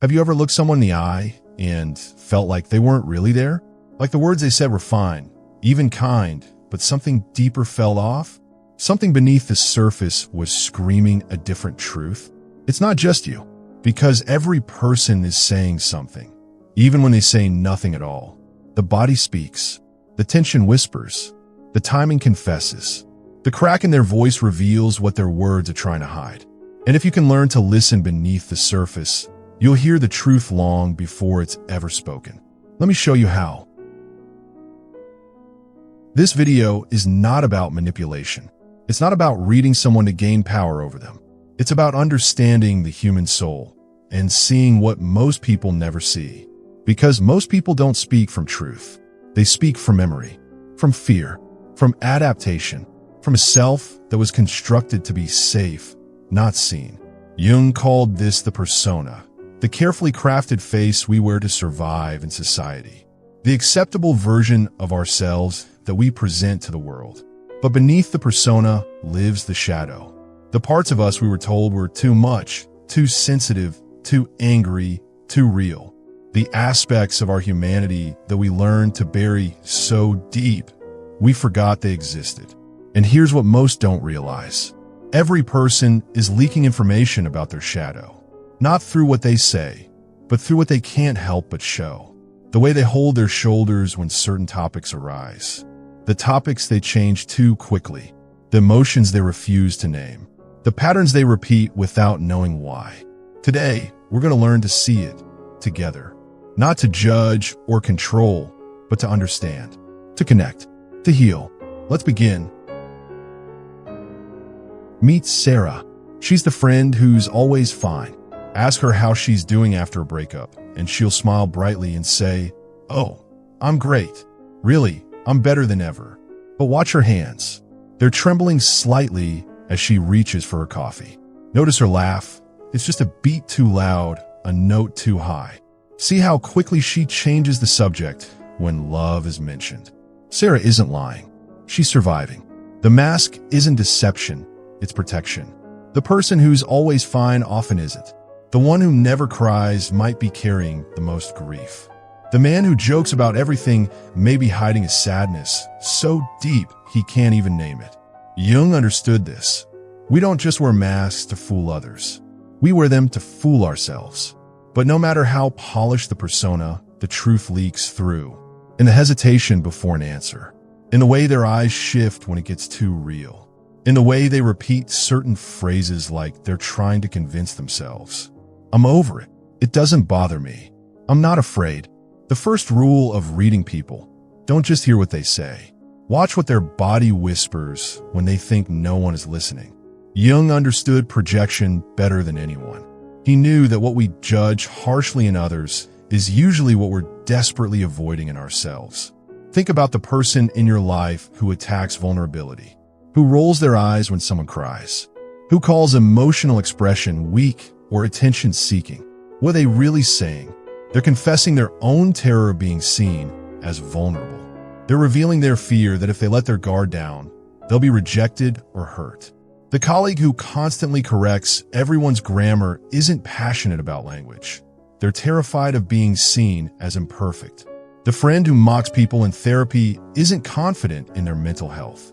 Have you ever looked someone in the eye and felt like they weren't really there? Like the words they said were fine, even kind, but something deeper fell off? Something beneath the surface was screaming a different truth? It's not just you, because every person is saying something, even when they say nothing at all. The body speaks, the tension whispers, the timing confesses. The crack in their voice reveals what their words are trying to hide. And if you can learn to listen beneath the surface, you'll hear the truth long before it's ever spoken. Let me show you how. This video is not about manipulation. It's not about reading someone to gain power over them. It's about understanding the human soul and seeing what most people never see. Because most people don't speak from truth. They speak from memory, from fear, from adaptation, from a self that was constructed to be safe, not seen. Jung called this the persona, the carefully crafted face we wear to survive in society, the acceptable version of ourselves that we present to the world. But beneath the persona lives the shadow, the parts of us we were told were too much, too sensitive, too angry, too real, the aspects of our humanity that we learned to bury so deep we forgot they existed. And here's what most don't realize. Every person is leaking information about their shadow. Not through what they say, but through what they can't help but show. The way they hold their shoulders when certain topics arise. The topics they change too quickly. The emotions they refuse to name. The patterns they repeat without knowing why. Today, we're going to learn to see it together. Not to judge or control, but to understand. To connect. To heal. Let's begin. Meet Sarah. She's the friend who's always fine. Ask her how she's doing after a breakup, and she'll smile brightly and say, "Oh, I'm great. Really, I'm better than ever." But watch her hands. They're trembling slightly as she reaches for her coffee. Notice her laugh. It's just a beat too loud, a note too high. See how quickly she changes the subject when love is mentioned. Sarah isn't lying. She's surviving. The mask isn't deception, it's protection. The person who's always fine often isn't. The one who never cries might be carrying the most grief. The man who jokes about everything may be hiding a sadness so deep he can't even name it. Jung understood this. We don't just wear masks to fool others. We wear them to fool ourselves. But no matter how polished the persona, the truth leaks through. In the hesitation before an answer. In the way their eyes shift when it gets too real. In the way they repeat certain phrases like they're trying to convince themselves. I'm over it. It doesn't bother me. I'm not afraid. The first rule of reading people, don't just hear what they say. Watch what their body whispers when they think no one is listening. Jung understood projection better than anyone. He knew that what we judge harshly in others is usually what we're desperately avoiding in ourselves. Think about the person in your life who attacks vulnerability, who rolls their eyes when someone cries, who calls emotional expression weak or attention-seeking. What are they really saying? They're confessing their own terror of being seen as vulnerable. They're revealing their fear that if they let their guard down, they'll be rejected or hurt. The colleague who constantly corrects everyone's grammar isn't passionate about language. They're terrified of being seen as imperfect. The friend who mocks people in therapy isn't confident in their mental health.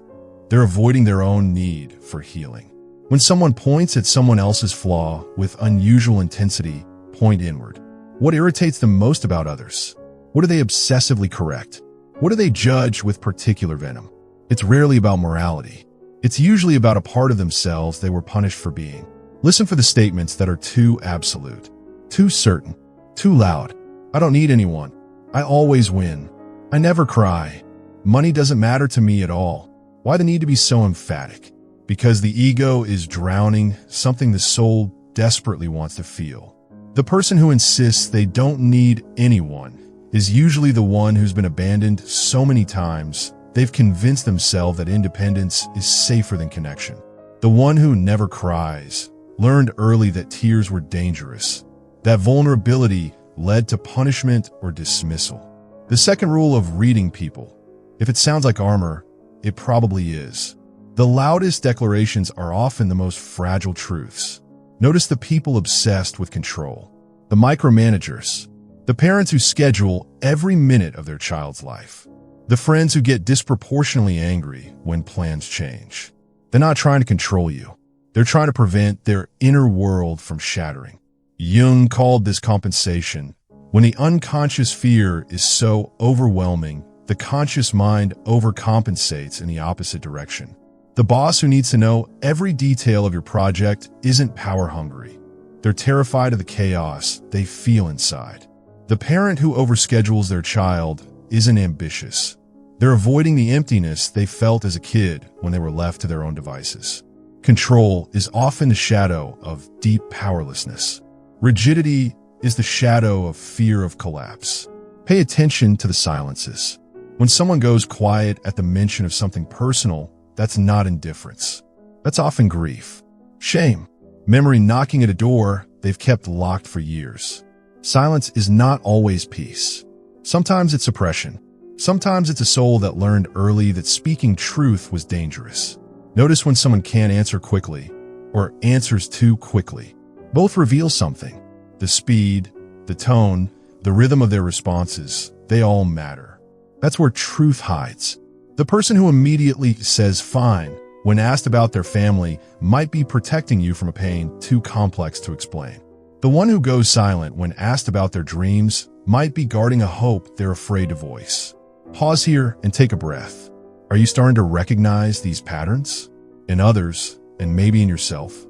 They're avoiding their own need for healing. When someone points at someone else's flaw with unusual intensity, point inward. What irritates them most about others? What do they obsessively correct? What do they judge with particular venom? It's rarely about morality. It's usually about a part of themselves they were punished for being. Listen for the statements that are too absolute, too certain, too loud. I don't need anyone. I always win. I never cry. Money doesn't matter to me at all. Why the need to be so emphatic? Because the ego is drowning something the soul desperately wants to feel. The person who insists they don't need anyone is usually the one who's been abandoned so many times they've convinced themselves that independence is safer than connection. The one who never cries learned early that tears were dangerous, that vulnerability led to punishment or dismissal. The second rule of reading people: if it sounds like armor, it probably is. The loudest declarations are often the most fragile truths. Notice the people obsessed with control. the micromanagers, the parents who schedule every minute of their child's life, the friends who get disproportionately angry when plans change. They're not trying to control you. They're trying to prevent their inner world from shattering. Jung called this compensation. When the unconscious fear is so overwhelming, the conscious mind overcompensates in the opposite direction. The boss who needs to know every detail of your project isn't power-hungry. They're terrified of the chaos they feel inside. The parent who overschedules their child isn't ambitious. They're avoiding the emptiness they felt as a kid when they were left to their own devices. Control is often the shadow of deep powerlessness. Rigidity is the shadow of fear of collapse. Pay attention to the silences. When someone goes quiet at the mention of something personal, that's not indifference. That's often grief, shame, memory knocking at a door they've kept locked for years. Silence is not always peace. Sometimes it's suppression. Sometimes it's a soul that learned early that speaking truth was dangerous. Notice when someone can't answer quickly or answers too quickly. Both reveal something. The speed, the tone, the rhythm of their responses, they all matter. That's where truth hides. The person who immediately says fine when asked about their family might be protecting you from a pain too complex to explain. The one who goes silent when asked about their dreams might be guarding a hope they're afraid to voice. Pause here and take a breath. Are you starting to recognize these patterns? In others, and maybe in yourself?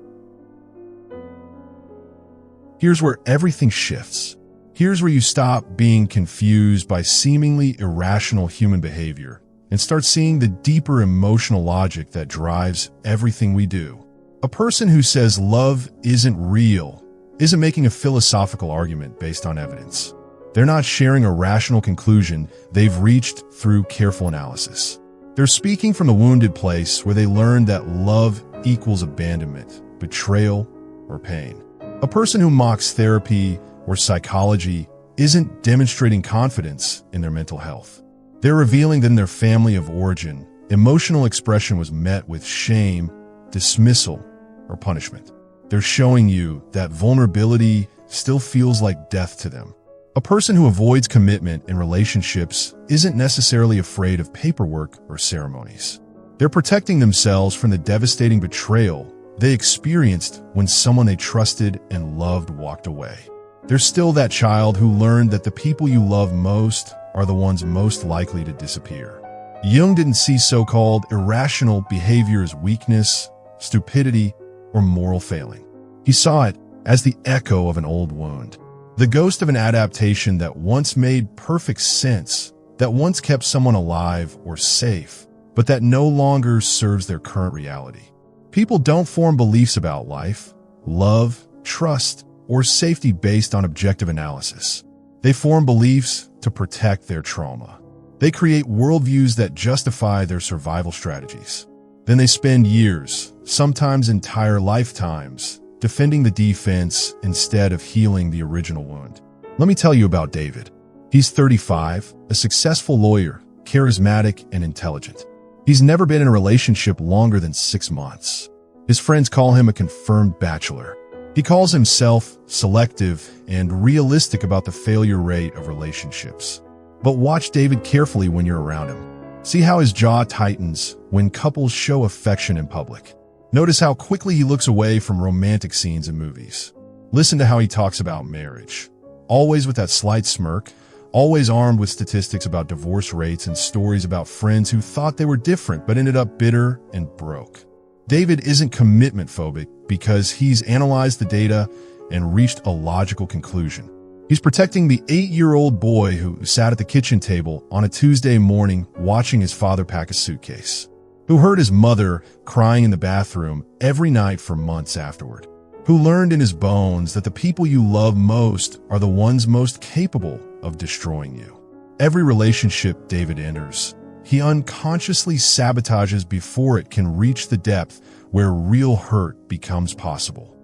Here's where everything shifts. Here's where you stop being confused by seemingly irrational human behavior and start seeing the deeper emotional logic that drives everything we do. A person who says love isn't real isn't making a philosophical argument based on evidence. They're not sharing a rational conclusion they've reached through careful analysis. They're speaking from the wounded place where they learned that love equals abandonment, betrayal, or pain. A person who mocks therapy or psychology isn't demonstrating confidence in their mental health. They're revealing that in their family of origin, emotional expression was met with shame, dismissal, or punishment. They're showing you that vulnerability still feels like death to them. A person who avoids commitment in relationships isn't necessarily afraid of paperwork or ceremonies. They're protecting themselves from the devastating betrayal they experienced when someone they trusted and loved walked away. They're still that child who learned that the people you love most are the ones most likely to disappear. Jung didn't see so-called irrational behavior as weakness, stupidity, or moral failing. He saw it as the echo of an old wound. The ghost of an adaptation that once made perfect sense, that once kept someone alive or safe, but that no longer serves their current reality. People don't form beliefs about life, love, trust, or safety based on objective analysis. They form beliefs to protect their trauma. They create worldviews that justify their survival strategies. Then they spend years, sometimes entire lifetimes, defending the defense instead of healing the original wound. Let me tell you about David. He's 35, a successful lawyer, charismatic and intelligent. He's never been in a relationship longer than 6 months. His friends call him a confirmed bachelor. He calls himself selective and realistic about the failure rate of relationships. But watch David carefully when you're around him. See how his jaw tightens when couples show affection in public. Notice how quickly he looks away from romantic scenes in movies. Listen to how he talks about marriage. Always with that slight smirk, always armed with statistics about divorce rates and stories about friends who thought they were different but ended up bitter and broke. David isn't commitment phobic because he's analyzed the data and reached a logical conclusion. He's protecting the 8-year-old boy who sat at the kitchen table on a Tuesday morning watching his father pack a suitcase, who heard his mother crying in the bathroom every night for months afterward, who learned in his bones that the people you love most are the ones most capable of destroying you. Every relationship David enters, he unconsciously sabotages before it can reach the depth where real hurt becomes possible.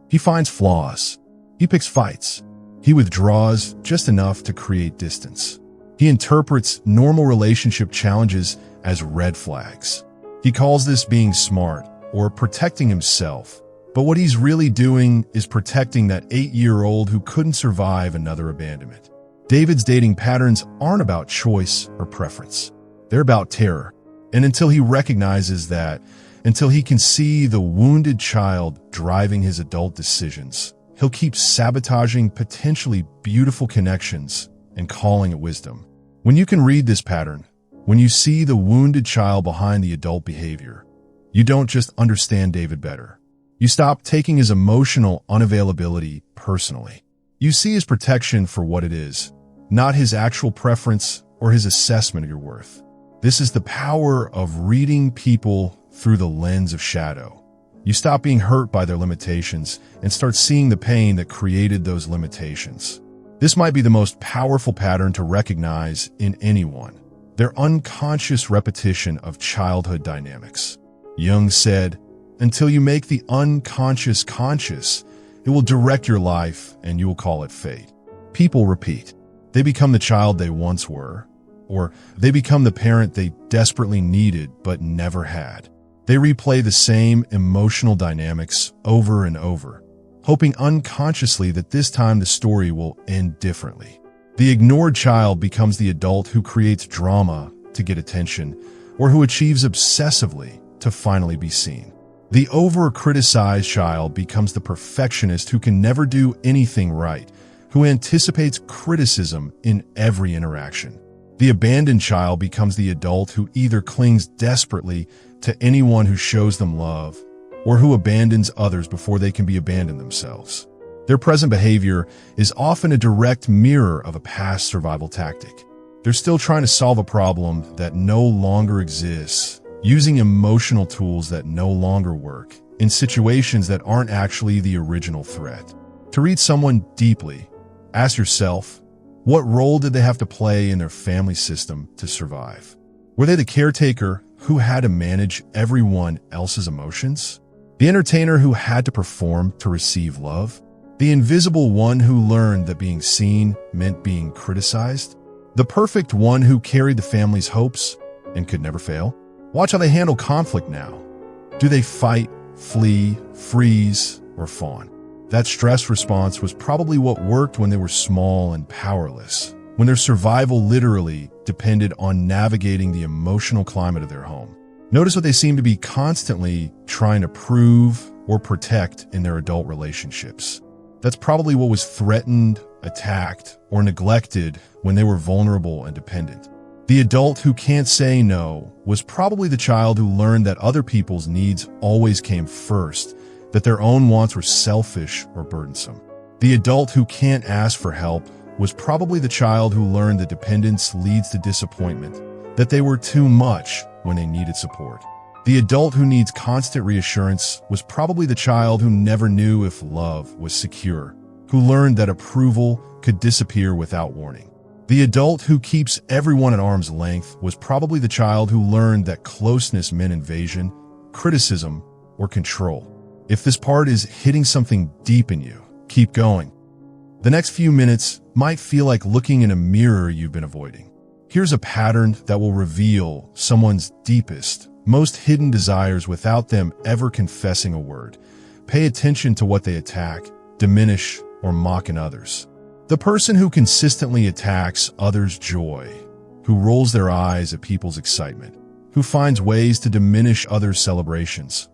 He finds flaws. He picks fights. He withdraws just enough to create distance. He interprets normal relationship challenges as red flags. He calls this being smart or protecting himself, But what he's really doing is protecting that 8-year-old who couldn't survive another abandonment. David's dating patterns aren't about choice or preference. They're about terror. And until he recognizes that, until he can see the wounded child driving his adult decisions, he'll keep sabotaging potentially beautiful connections and calling it wisdom. When you can read this pattern, when you see the wounded child behind the adult behavior, you don't just understand David better. You stop taking his emotional unavailability personally. You see his protection for what it is, not his actual preference or his assessment of your worth. This is the power of reading people through the lens of shadow. You stop being hurt by their limitations and start seeing the pain that created those limitations. This might be the most powerful pattern to recognize in anyone, their unconscious repetition of childhood dynamics. Jung said, "Until you make the unconscious conscious, it will direct your life and you will call it fate." People repeat. They become the child they once were, or they become the parent they desperately needed but never had. They replay the same emotional dynamics over and over, hoping unconsciously that this time the story will end differently. The ignored child becomes the adult who creates drama to get attention, or who achieves obsessively to finally be seen. The over-criticized child becomes the perfectionist who can never do anything right, who anticipates criticism in every interaction. The abandoned child becomes the adult who either clings desperately to anyone who shows them love, or who abandons others before they can be abandoned themselves. Their present behavior is often a direct mirror of a past survival tactic. They're still trying to solve a problem that no longer exists, using emotional tools that no longer work, in situations that aren't actually the original threat. To read someone deeply, ask yourself, what role did they have to play in their family system to survive? Were they the caretaker who had to manage everyone else's emotions? The entertainer who had to perform to receive love? The invisible one who learned that being seen meant being criticized? The perfect one who carried the family's hopes and could never fail? Watch how they handle conflict now. Do they fight, flee, freeze, or fawn? That stress response was probably what worked when they were small and powerless, when their survival literally depended on navigating the emotional climate of their home. Notice what they seem to be constantly trying to prove or protect in their adult relationships. That's probably what was threatened, attacked, or neglected when they were vulnerable and dependent. The adult who can't say no was probably the child who learned that other people's needs always came first, that their own wants were selfish or burdensome. The adult who can't ask for help was probably the child who learned that dependence leads to disappointment, that they were too much when they needed support. The adult who needs constant reassurance was probably the child who never knew if love was secure, who learned that approval could disappear without warning. The adult who keeps everyone at arm's length was probably the child who learned that closeness meant invasion, criticism, or control. If this part is hitting something deep in you, keep going. The next few minutes might feel like looking in a mirror you've been avoiding. Here's a pattern that will reveal someone's deepest, most hidden desires without them ever confessing a word. Pay attention to what they attack, diminish, or mock in others. The person who consistently attacks others' joy, who rolls their eyes at people's excitement, who finds ways to diminish others' celebrations,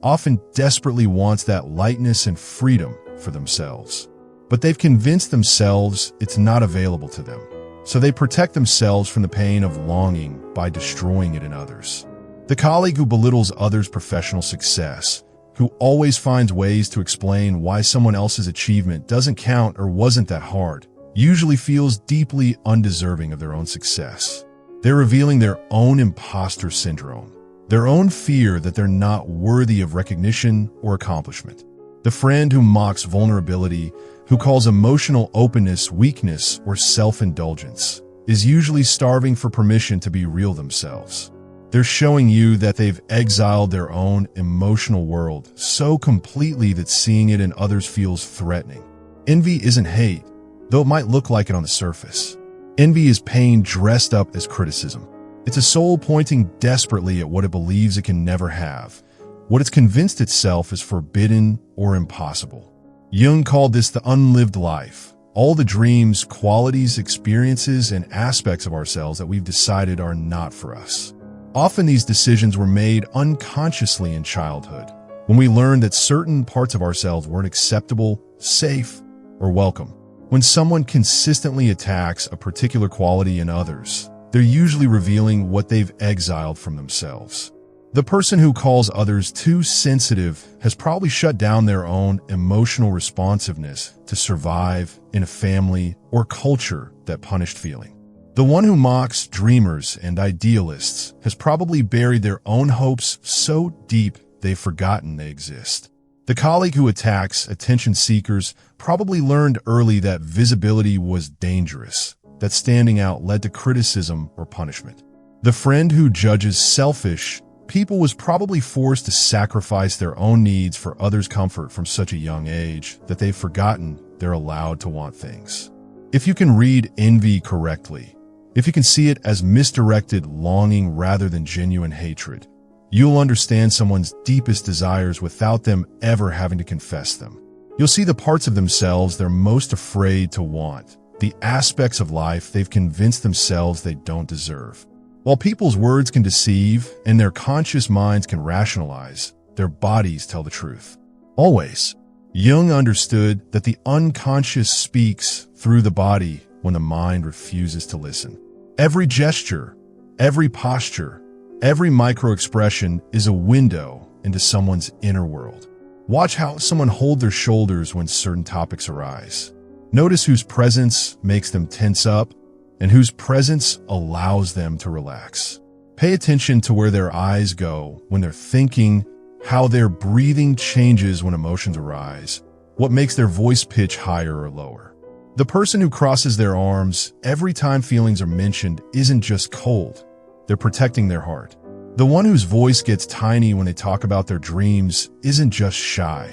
often desperately wants that lightness and freedom for themselves. But they've convinced themselves it's not available to them, so they protect themselves from the pain of longing by destroying it in others. The colleague who belittles others' professional success, who always finds ways to explain why someone else's achievement doesn't count or wasn't that hard, usually feels deeply undeserving of their own success. They're revealing their own imposter syndrome, their own fear that they're not worthy of recognition or accomplishment. The friend who mocks vulnerability, who calls emotional openness weakness or self-indulgence, is usually starving for permission to be real themselves. They're showing you that they've exiled their own emotional world so completely that seeing it in others feels threatening. Envy isn't hate, though it might look like it on the surface. Envy is pain dressed up as criticism. It's a soul pointing desperately at what it believes it can never have, what it's convinced itself is forbidden or impossible. Jung called this the unlived life, all the dreams, qualities, experiences, and aspects of ourselves that we've decided are not for us. Often these decisions were made unconsciously in childhood, when we learned that certain parts of ourselves weren't acceptable, safe, or welcome. When someone consistently attacks a particular quality in others, they're usually revealing what they've exiled from themselves. The person who calls others too sensitive has probably shut down their own emotional responsiveness to survive in a family or culture that punished feeling. The one who mocks dreamers and idealists has probably buried their own hopes so deep they've forgotten they exist. The colleague who attacks attention seekers probably learned early that visibility was dangerous, that standing out led to criticism or punishment. The friend who judges selfish people was probably forced to sacrifice their own needs for others' comfort from such a young age that they've forgotten they're allowed to want things. If you can read envy correctly, if you can see it as misdirected longing rather than genuine hatred, you'll understand someone's deepest desires without them ever having to confess them. You'll see the parts of themselves they're most afraid to want, the aspects of life they've convinced themselves they don't deserve. While people's words can deceive and their conscious minds can rationalize, their bodies tell the truth. Always. Jung understood that the unconscious speaks through the body when the mind refuses to listen. Every gesture, every posture, every micro-expression is a window into someone's inner world. Watch how someone holds their shoulders when certain topics arise. Notice whose presence makes them tense up and whose presence allows them to relax. Pay attention to where their eyes go when they're thinking, how their breathing changes when emotions arise, what makes their voice pitch higher or lower. The person who crosses their arms every time feelings are mentioned isn't just cold, they're protecting their heart. The one whose voice gets tiny when they talk about their dreams isn't just shy,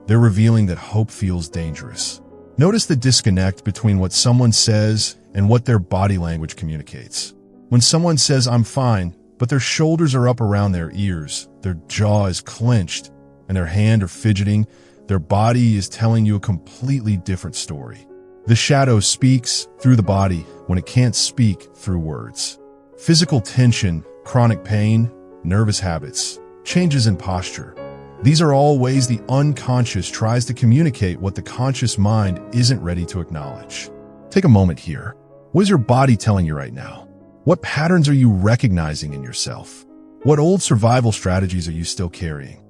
they're revealing that hope feels dangerous. Notice the disconnect between what someone says and what their body language communicates. When someone says, "I'm fine," but their shoulders are up around their ears, their jaw is clenched, and their hands are fidgeting, their body is telling you a completely different story. The shadow speaks through the body when it can't speak through words. Physical tension, chronic pain, nervous habits, changes in posture. These are all ways the unconscious tries to communicate what the conscious mind isn't ready to acknowledge. Take a moment here. What is your body telling you right now? What patterns are you recognizing in yourself? What old survival strategies are you still carrying?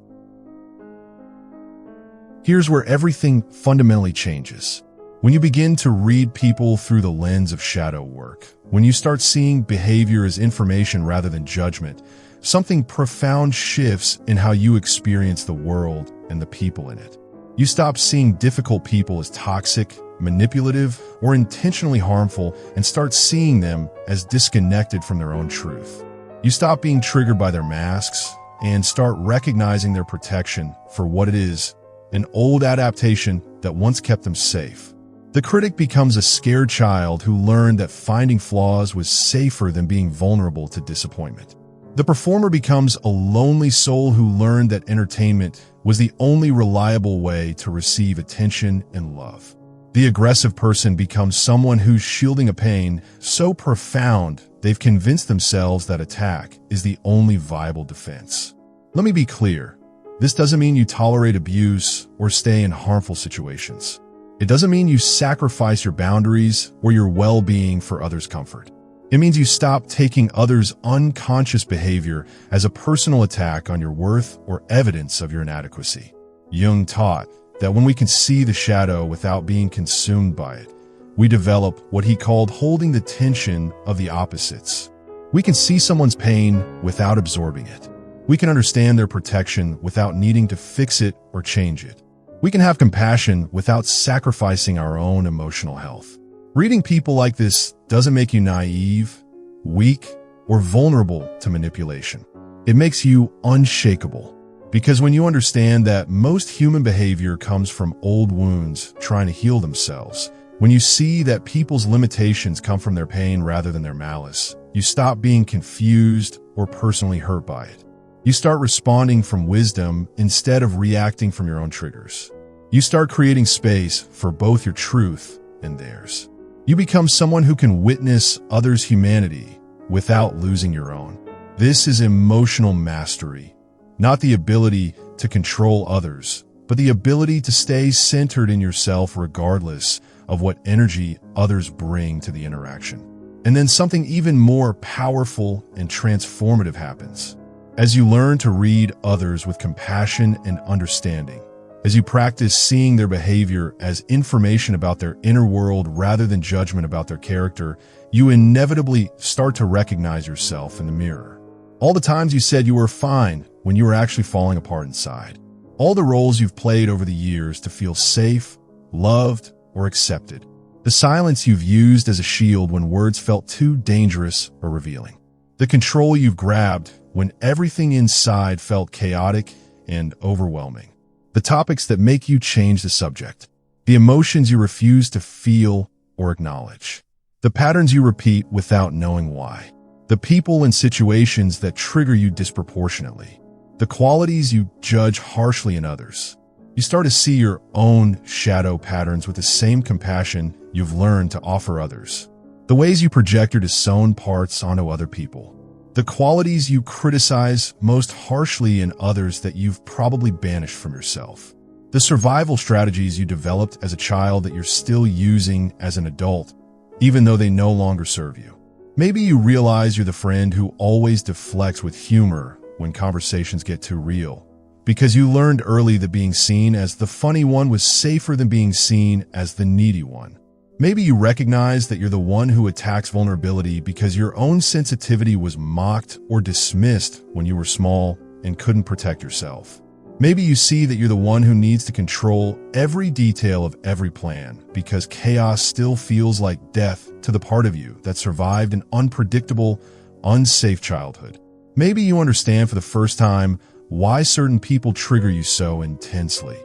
Here's where everything fundamentally changes. When you begin to read people through the lens of shadow work, when you start seeing behavior as information rather than judgment, something profound shifts in how you experience the world and the people in it. You stop seeing difficult people as toxic, manipulative, or intentionally harmful and start seeing them as disconnected from their own truth. You stop being triggered by their masks and start recognizing their protection for what it is, an old adaptation that once kept them safe. The critic becomes a scared child who learned that finding flaws was safer than being vulnerable to disappointment. The performer becomes a lonely soul who learned that entertainment was the only reliable way to receive attention and love. The aggressive person becomes someone who's shielding a pain so profound they've convinced themselves that attack is the only viable defense. Let me be clear. This doesn't mean you tolerate abuse or stay in harmful situations. It doesn't mean you sacrifice your boundaries or your well-being for others' comfort. It means you stop taking others' unconscious behavior as a personal attack on your worth or evidence of your inadequacy. Jung taught that when we can see the shadow without being consumed by it, we develop what he called holding the tension of the opposites. We can see someone's pain without absorbing it. We can understand their protection without needing to fix it or change it. We can have compassion without sacrificing our own emotional health. Reading people like this doesn't make you naive, weak, or vulnerable to manipulation. It makes you unshakable. Because when you understand that most human behavior comes from old wounds trying to heal themselves, when you see that people's limitations come from their pain rather than their malice, you stop being confused or personally hurt by it. You start responding from wisdom instead of reacting from your own triggers. You start creating space for both your truth and theirs. You become someone who can witness others' humanity without losing your own. This is emotional mastery, not the ability to control others, but the ability to stay centered in yourself regardless of what energy others bring to the interaction. And then something even more powerful and transformative happens. As you learn to read others with compassion and understanding, as you practice seeing their behavior as information about their inner world rather than judgment about their character, you inevitably start to recognize yourself in the mirror. All the times you said you were fine when you were actually falling apart inside. All the roles you've played over the years to feel safe, loved, or accepted. The silence you've used as a shield when words felt too dangerous or revealing. The control you've grabbed when everything inside felt chaotic and overwhelming. The topics that make you change the subject. The emotions you refuse to feel or acknowledge. The patterns you repeat without knowing why. The people and situations that trigger you disproportionately. The qualities you judge harshly in others. You start to see your own shadow patterns with the same compassion you've learned to offer others. The ways you project your disowned parts onto other people. The qualities you criticize most harshly in others that you've probably banished from yourself. The survival strategies you developed as a child that you're still using as an adult, even though they no longer serve you. Maybe you realize you're the friend who always deflects with humor when conversations get too real, because you learned early that being seen as the funny one was safer than being seen as the needy one. Maybe you recognize that you're the one who attacks vulnerability because your own sensitivity was mocked or dismissed when you were small and couldn't protect yourself. Maybe you see that you're the one who needs to control every detail of every plan because chaos still feels like death to the part of you that survived an unpredictable, unsafe childhood. Maybe you understand for the first time why certain people trigger you so intensely.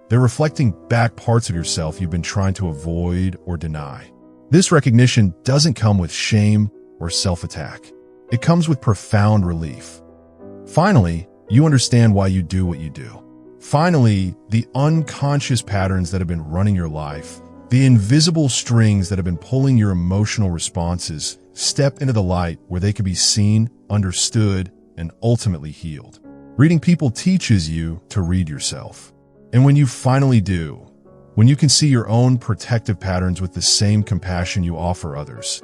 They're reflecting back parts of yourself you've been trying to avoid or deny. This recognition doesn't come with shame or self-attack. It comes with profound relief. Finally, you understand why you do what you do. Finally, the unconscious patterns that have been running your life, the invisible strings that have been pulling your emotional responses, step into the light where they can be seen, understood, and ultimately healed. Reading people teaches you to read yourself. And when you finally do, when you can see your own protective patterns with the same compassion you offer others,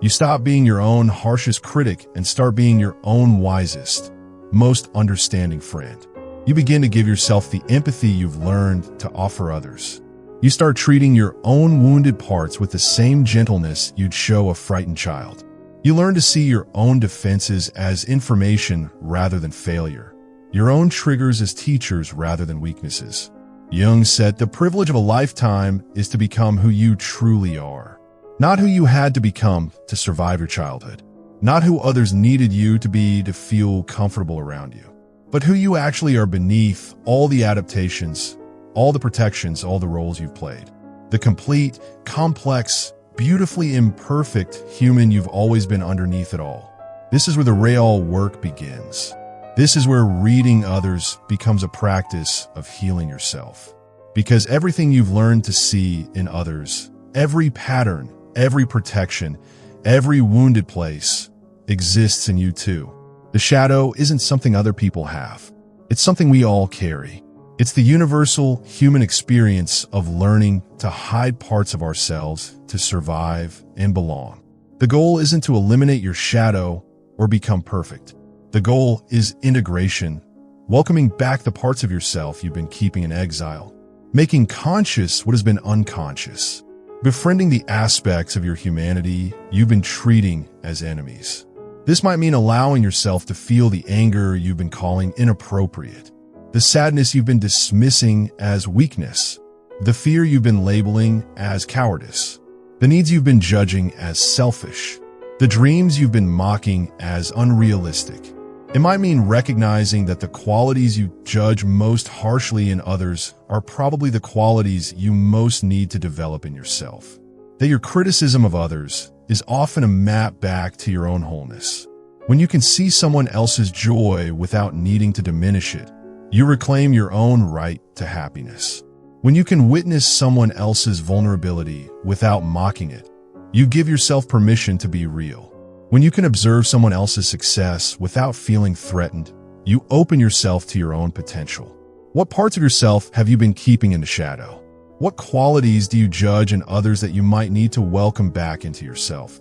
you stop being your own harshest critic and start being your own wisest, most understanding friend. You begin to give yourself the empathy you've learned to offer others. You start treating your own wounded parts with the same gentleness you'd show a frightened child. You learn to see your own defenses as information rather than failure. Your own triggers as teachers rather than weaknesses. Jung said the privilege of a lifetime is to become who you truly are. Not who you had to become to survive your childhood. Not who others needed you to be to feel comfortable around you. But who you actually are beneath all the adaptations, all the protections, all the roles you've played. The complete, complex, beautifully imperfect human you've always been underneath it all. This is where the real work begins. This is where reading others becomes a practice of healing yourself. Because everything you've learned to see in others, every pattern, every protection, every wounded place, exists in you too. The shadow isn't something other people have. It's something we all carry. It's the universal human experience of learning to hide parts of ourselves to survive and belong. The goal isn't to eliminate your shadow or become perfect. The goal is integration, welcoming back the parts of yourself you've been keeping in exile, making conscious what has been unconscious, befriending the aspects of your humanity you've been treating as enemies. This might mean allowing yourself to feel the anger you've been calling inappropriate, the sadness you've been dismissing as weakness, the fear you've been labeling as cowardice, the needs you've been judging as selfish, the dreams you've been mocking as unrealistic. It might mean recognizing that the qualities you judge most harshly in others are probably the qualities you most need to develop in yourself. That your criticism of others is often a map back to your own wholeness. When you can see someone else's joy without needing to diminish it, you reclaim your own right to happiness. When you can witness someone else's vulnerability without mocking it, you give yourself permission to be real. When you can observe someone else's success without feeling threatened, you open yourself to your own potential. What parts of yourself have you been keeping in the shadow? What qualities do you judge in others that you might need to welcome back into yourself?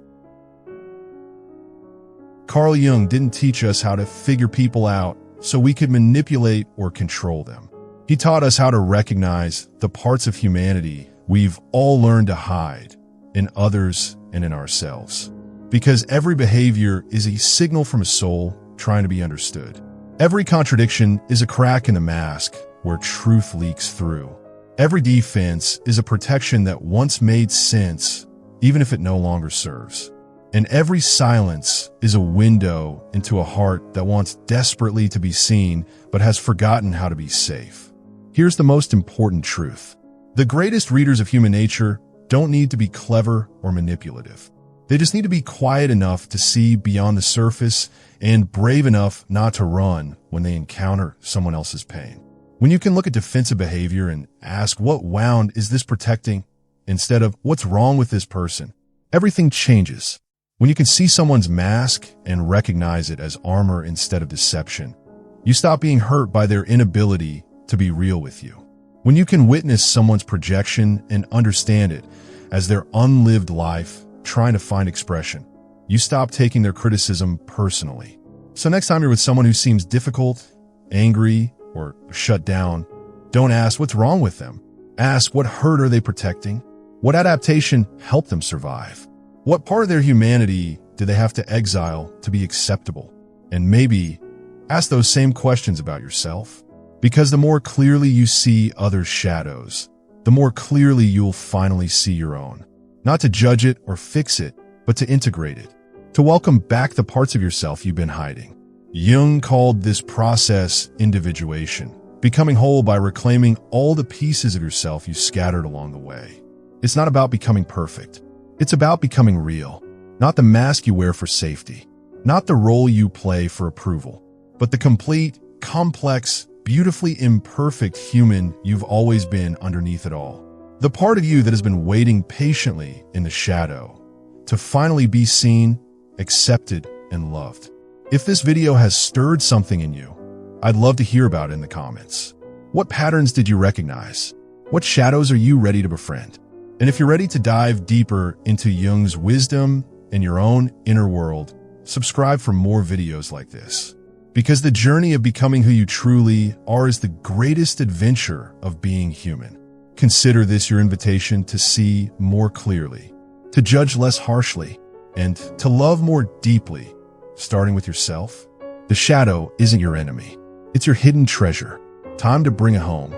Carl Jung didn't teach us how to figure people out so we could manipulate or control them. He taught us how to recognize the parts of humanity we've all learned to hide in others and in ourselves. Because every behavior is a signal from a soul trying to be understood. Every contradiction is a crack in the mask where truth leaks through. Every defense is a protection that once made sense, even if it no longer serves. And every silence is a window into a heart that wants desperately to be seen but has forgotten how to be safe. Here's the most important truth. The greatest readers of human nature don't need to be clever or manipulative. They just need to be quiet enough to see beyond the surface and brave enough not to run when they encounter someone else's pain. When you can look at defensive behavior and ask, what wound is this protecting, instead of what's wrong with this person, everything changes. When you can see someone's mask and recognize it as armor instead of deception, you stop being hurt by their inability to be real with you. When you can witness someone's projection and understand it as their unlived life trying to find expression, you stop taking their criticism personally. So next time you're with someone who seems difficult, angry, or shut down, don't ask what's wrong with them. Ask what hurt are they protecting? What adaptation helped them survive? What part of their humanity do they have to exile to be acceptable? And maybe ask those same questions about yourself. Because the more clearly you see others' shadows, the more clearly you'll finally see your own. Not to judge it or fix it, but to integrate it. To welcome back the parts of yourself you've been hiding. Jung called this process individuation, becoming whole by reclaiming all the pieces of yourself you scattered along the way. It's not about becoming perfect. It's about becoming real. Not the mask you wear for safety. Not the role you play for approval. But the complete, complex, beautifully imperfect human you've always been underneath it all. The part of you that has been waiting patiently in the shadow to finally be seen, accepted, and loved. If this video has stirred something in you, I'd love to hear about it in the comments. What patterns did you recognize? What shadows are you ready to befriend? And if you're ready to dive deeper into Jung's wisdom and your own inner world, subscribe for more videos like this. Because the journey of becoming who you truly are is the greatest adventure of being human. Consider this your invitation to see more clearly, to judge less harshly, and to love more deeply, starting with yourself. The shadow isn't your enemy. It's your hidden treasure. Time to bring it home.